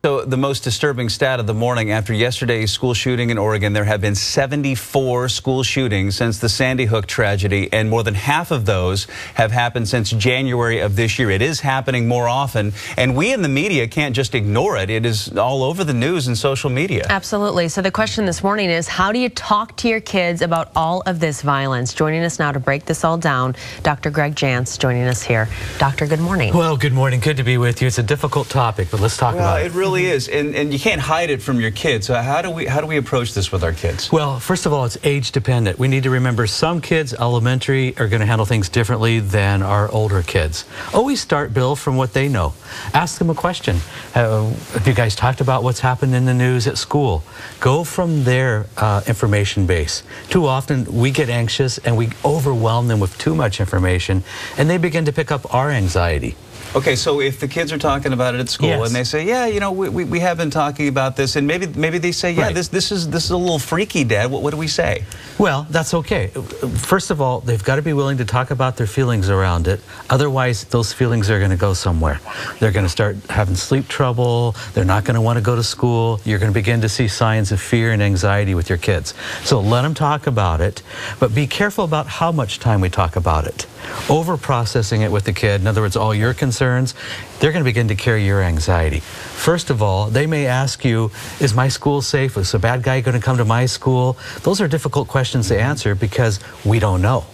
So the most disturbing stat of the morning: after yesterday's school shooting in Oregon, there have been 74 school shootings since the Sandy Hook tragedy, and more than half of those have happened since January of this year. It is happening more often, and we in the media can't just ignore it. It is all over the news and social media. Absolutely. So the question this morning is, how do you talk to your kids about all of this violence? Joining us now to break this all down, Dr. Greg Jantz joining us here. Doctor, good morning. Well, good morning. Good to be with you. It's a difficult topic, but let's talk about it. It really is, and you can't hide it from your kids. So how do we approach this with our kids? Well, first of all, it's age dependent. We need to remember some kids, elementary, are going to handle things differently than our older kids. Always start, Bill, from what they know. Ask them a question. Have you guys talked about what's happened in the news at school? Go from their information base. Too often we get anxious and we overwhelm them with too much information, and they begin to pick up our anxiety. Okay, so if the kids are talking about it at school, yes, and they say, yeah, you know, we have been talking about this, and maybe they say, yeah, right, this is a little freaky, Dad. What do we say? Well, that's okay. First of all, they've got to be willing to talk about their feelings around it. Otherwise, those feelings are going to go somewhere. They're going to start having sleep trouble. They're not going to want to go to school. You're going to begin to see signs of fear and anxiety with your kids. So let them talk about it, but be careful about how much time we talk about it. Over-processing it with the kid, in other words, all your concerns, they're going to begin to carry your anxiety. First of all, they may ask you, is my school safe? Is a bad guy going to come to my school? Those are difficult questions to answer because we don't know.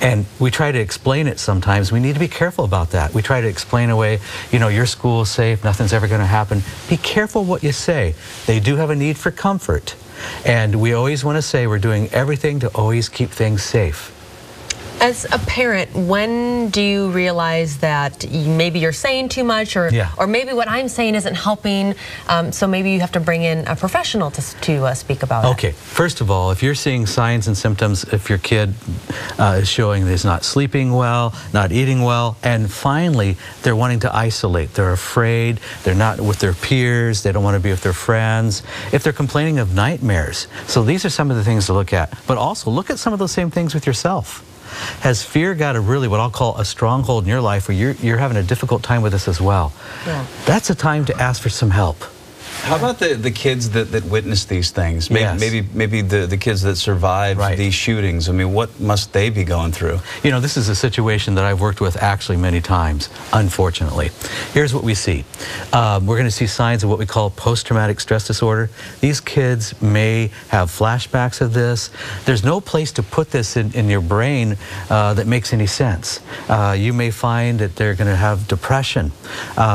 And we try to explain it sometimes. We need to be careful about that. We try to explain away, you know, your school is safe, nothing's ever going to happen. Be careful what you say. They do have a need for comfort. And we always want to say we're doing everything to always keep things safe. As a parent, when do you realize that maybe you're saying too much, or maybe what I'm saying isn't helping, so maybe you have to bring in a professional to speak about it? Okay, first of all, if you're seeing signs and symptoms, if your kid is showing that he's not sleeping well, not eating well, and finally they're wanting to isolate, they're afraid, they're not with their peers, they don't want to be with their friends, if they're complaining of nightmares. So these are some of the things to look at, but also look at some of those same things with yourself. Has fear got a really, what I'll call a stronghold in your life, where you're having a difficult time with this as well? Yeah. That's a time to ask for some help. How about the kids that witness these things? Maybe the kids that survived these shootings. I mean, what must they be going through? You know, this is a situation that I've worked with actually many times, unfortunately. Here's what we see. We're going to see signs of what we call post-traumatic stress disorder. These kids may have flashbacks of this. There's no place to put this in your brain that makes any sense. You may find that they're going to have depression.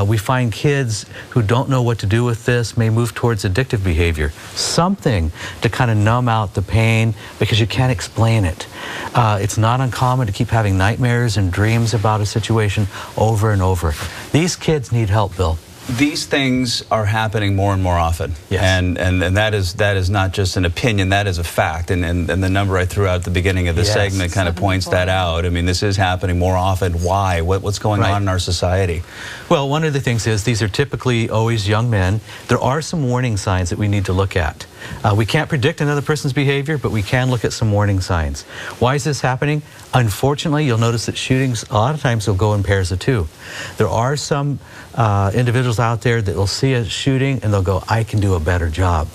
We find kids who don't know what to do with this may move towards addictive behavior, something to kind of numb out the pain because you can't explain it. It's not uncommon to keep having nightmares and dreams about a situation over and over. These kids need help, Bill. These things are happening more and more often. Yes. And that is not just an opinion, that is a fact. And the number I threw out at the beginning of the segment kind of points that out. I mean, this is happening more often. Why? What's going on in our society? Well, one of the things is these are typically always young men. There are some warning signs that we need to look at. We can't predict another person's behavior, but we can look at some warning signs. Why is this happening? Unfortunately, you'll notice that shootings a lot of times will go in pairs of two. There are some individuals out there that will see a shooting and they'll go, I can do a better job.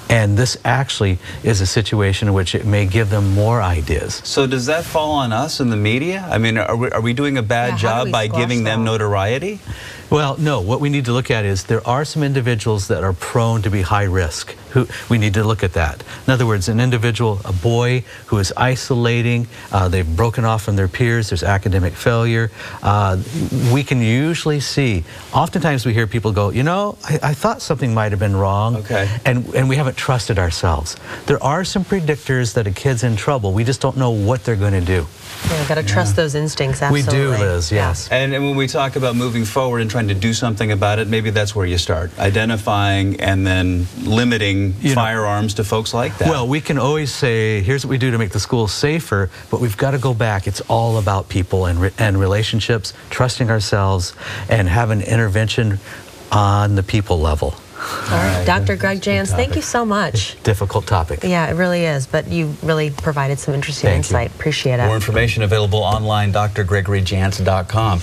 And this actually is a situation in which it may give them more ideas. So does that fall on us in the media? I mean, are we doing a bad job by giving them notoriety? Well, no. What we need to look at is there are some individuals that are prone to be high risk. We need to look at that. In other words, an individual, a boy who is isolating, they've broken off from their peers, there's academic failure. We can usually see, oftentimes we hear people go, you know, I thought something might have been wrong, and we haven't trusted ourselves. There are some predictors that a kid's in trouble. We just don't know what they're going to do. Yeah, we've got to trust those instincts, absolutely. We do, Liz, yes. And when we talk about moving forward and trying to do something about it, maybe that's where you start, identifying and then limiting firearms to folks like that. Well, we can always say, here's what we do to make the school safer, but we've got to go back. It's all about people and relationships, trusting ourselves, and having intervention on the people level. All right, Dr. Greg Jantz, thank you so much. Difficult topic. Yeah, it really is, but you really provided some interesting insight. Appreciate it. More information available online, drgregjantz.com.